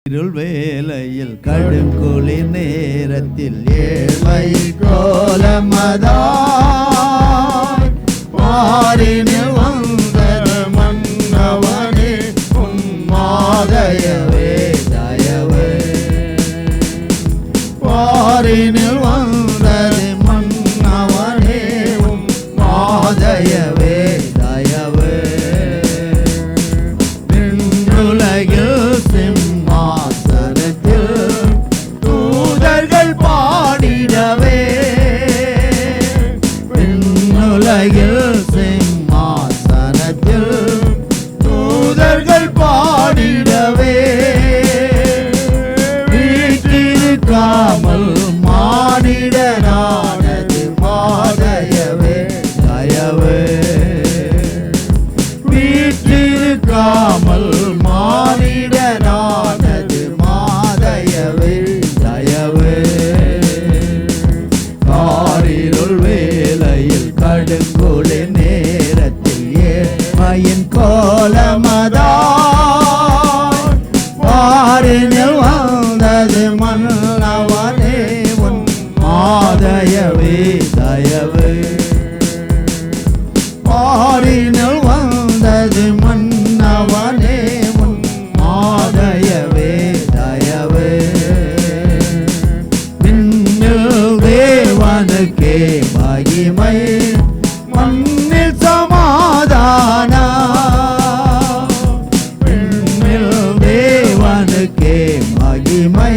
இருள் வேளையில் கடும் குளிர் நேரத்தில் ஏழ்மை கோலமதாய் பாரினில் வந்த மன்னவனே உன் மாதயவே தயவே பாரினில் வந்தது மன்னவனே உன் மாதயவே தயவே விண்ணுலகில் பாடிடவே விண்ணுலகில் சிம்மாசனத்தில் தூதர்கள் பாடிடவே வீட்டிருக்காமல் மானிடனானது மாதயவே தயவே வீட்டிருக்காமல் மானிடனானது மாதயவே தயவே இருள் வேளையில் கடுங்குளிர் நேரத்தில் ஏழ்மையின் கோலமதாய் பாரினில் வந்தது மன்னவனே உன் மாதயவே தயவே பாரினில் வந்தது மன்னவனே உன் மாதயவே தயவே தேவனுக்கே மகிமை மண்ணில் சமாதானம் விண்ணில் தேவனுக்கே மகிமை